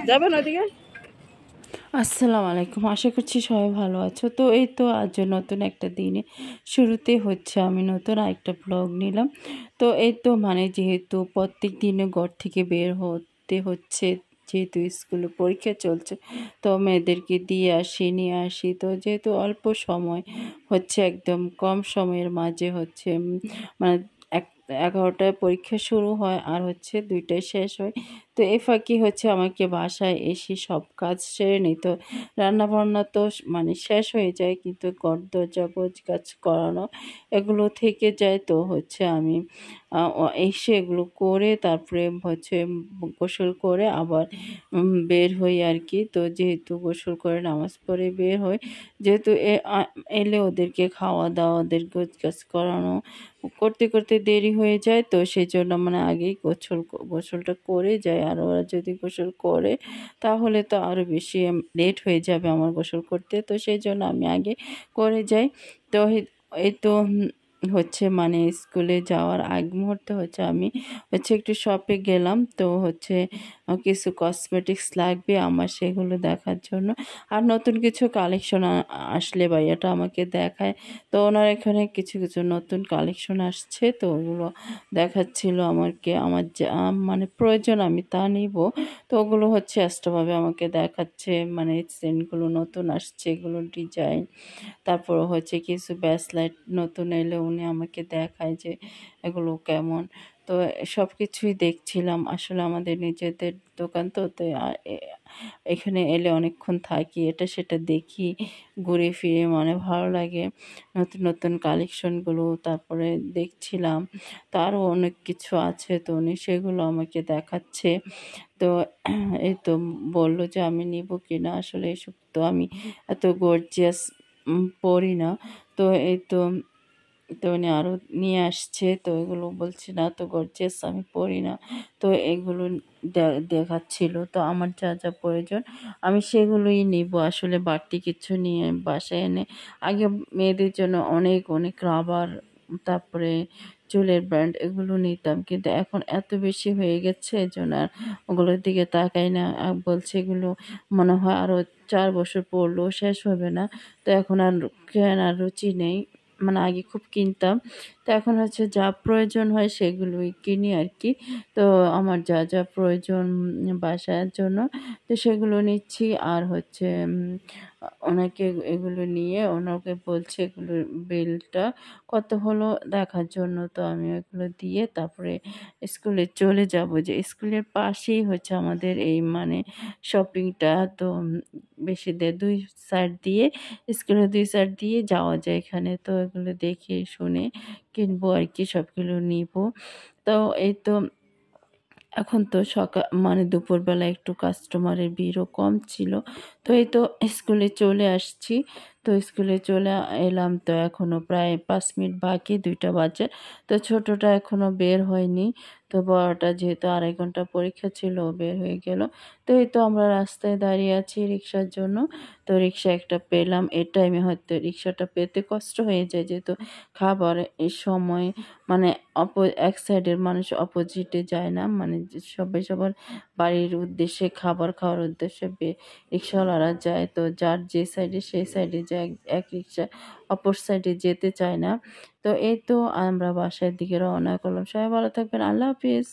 যাবেন ওদিকে। আসসালামু আলাইকুম, আশা করছি সবাই ভালো আছো। তো এই তো আজ নতুন একটা দিনে শুরুতে হচ্ছে আমি নতুন আরেকটা ব্লগ নিলাম। তো এই তো যেহেতু প্রত্যেক দিনে ঘর থেকে বের হতে হচ্ছে, যেহেতু স্কুলে পরীক্ষা চলছে, তো মেয়েদেরকে দিয়ে আসি নিয়ে আসি। তো যেহেতু অল্প সময় হচ্ছে, একদম কম সময়ের মাঝে হচ্ছে মানে এক 11টায় পরীক্ষা শুরু হয় আর হচ্ছে 2টায় শেষ হয়। তো এই ফাঁকি হচ্ছে আমাকে বাসায় এসে সব কাজ সেরে নিই। তো রান্নাবান্না তো শেষ হয়ে যায়, কিন্তু ঘর দরজা গোছগাছ করানো এগুলো থেকে যায়। তো হচ্ছে আমি এসে এগুলো করে তারপরে হচ্ছে গোসল করে আবার বের হই আর কি। তো যেহেতু গোসল করে নামাজ পড়ে বের হই, যেহেতু এলে ওদেরকে খাওয়া দাওয়া, ওদের গোছগাছ করানো করতে করতে দেরি হয়ে যায়। তো সেই জন্য আগেই গোসলটা করে যায়। আর ওরা যদি গোসল করে তাহলে তো আরও বেশি লেট হয়ে যাবে আমার গোসল করতে। তো সেই জন্য আমি আগে করে যাই। তো এই তো হচ্ছে স্কুলে যাওয়ার আগ মুহূর্তে হচ্ছে আমি হচ্ছে একটু শপে গেলাম। তো হচ্ছে কিছু কসমেটিক্স লাগবে আমার, সেগুলো দেখার জন্য। আর নতুন কিছু কালেকশন আসলে ভাইয়াটা আমাকে দেখায়। তো ওনার এখানে কিছু কিছু নতুন কালেকশন আসছে, তো ওগুলো দেখাচ্ছিল আমাকে। আমার যা প্রয়োজন আমি তা নিব। তো ওগুলো হচ্ছে এক্সট্রাভাবে আমাকে দেখাচ্ছে, সেন্টগুলো নতুন আসছে, এগুলো ডিজাইন। তারপর হচ্ছে কিছু ব্যাসলাইট নতুন এলে উনি আমাকে দেখায় যে এগুলো কেমন। তো সব কিছুই দেখছিলাম। আসলে আমাদের নিজেদের দোকান, তো তো এখানে এলে অনেকক্ষণ থাকি, এটা সেটা দেখি, ঘুরে ফিরে ভালো লাগে। নতুন নতুন কালেকশনগুলো তারপরে দেখছিলাম। তো আরও অনেক কিছু আছে, তো উনি সেগুলো আমাকে দেখাচ্ছে। তো এই তো বলল যে আমি নিব কিনা। আসলে এসব তো আমি এত গর্জিয়াস পরি না। তো এই তো উনি আরও নিয়ে আসছে। তো এগুলো বলছি না তো গর্জিয়াস আমি পরি না। তো এগুলো দেখাচ্ছিল। তো আমার যা যা প্রয়োজন আমি সেগুলোই নিব। আসলে বাড়তি কিছু নিয়ে বাসায় এনে আগে মেয়েদের জন্য অনেক অনেক রাবার, তারপরে চুলের ব্র্যান্ড এগুলো নিতাম, কিন্তু এখন এত বেশি হয়ে গেছে এজন্য আর ওগুলোর দিকে তাকাই না। বলছে এগুলো মনে হয় আরও 4 বছর পরলেও শেষ হবে না। তো এখন আর কেনার রুচি নেই। আগে খুব কিনতাম, তো এখন হচ্ছে যা প্রয়োজন হয় সেগুলোই কিনি আর কি। তো আমার যা যা প্রয়োজন বাসার জন্য, তো সেগুলো নিচ্ছি। আর হচ্ছে ওনাকে এগুলো নিয়ে ওনাকে বলছে এগুলোর বিলটা কত হলো দেখার জন্য। তো আমি ওগুলো দিয়ে তারপরে স্কুলে চলে যাব। যে স্কুলের পাশেই হচ্ছে আমাদের এই শপিংটা। তো বেশি 2 সাইড দিয়ে, স্কুলের 2 সাইড দিয়ে যাওয়া যায় এখানে। তো এগুলো দেখে শুনে কিনবো আর কি, সবগুলো নিব। তো এই তো এখন তো সকাল দুপুরবেলা একটু কাস্টমারের ভিড়ও কম ছিল। তো এই তো স্কুলে চলে আসছি। তো স্কুলে চলে এলাম। তো এখনও প্রায় 5 মিনিট বাকি 2টা বাজে। তো ছোটটা এখনও বের হয়নি। তো বড়টা যেহেতু 2.5 ঘন্টা পরীক্ষা ছিল ও বের হয়ে গেল। তো এই তো আমরা রাস্তায় দাঁড়িয়ে আছি রিক্সার জন্য। তো রিক্সা একটা পেলাম। এই টাইমে হয়তো রিক্সাটা পেতে কষ্ট হয়ে যায়, যেহেতু খাবার এই সময় মানে এক সাইডের মানুষ অপোজিটে যায় না, যে সবাই সবার বাড়ির উদ্দেশ্যে খাবার খাওয়ার উদ্দেশ্যে রিক্সাওয়ালারা যায়। তো যার যে সাইডে সেই সাইডে যায়, এক রিক্সা অপর সাইডে যেতে চায় না। তো এই তো আমরা বাসার দিকে রওনা করলাম। সবাই ভালো থাকবেন, আল্লাহ হাফিজ।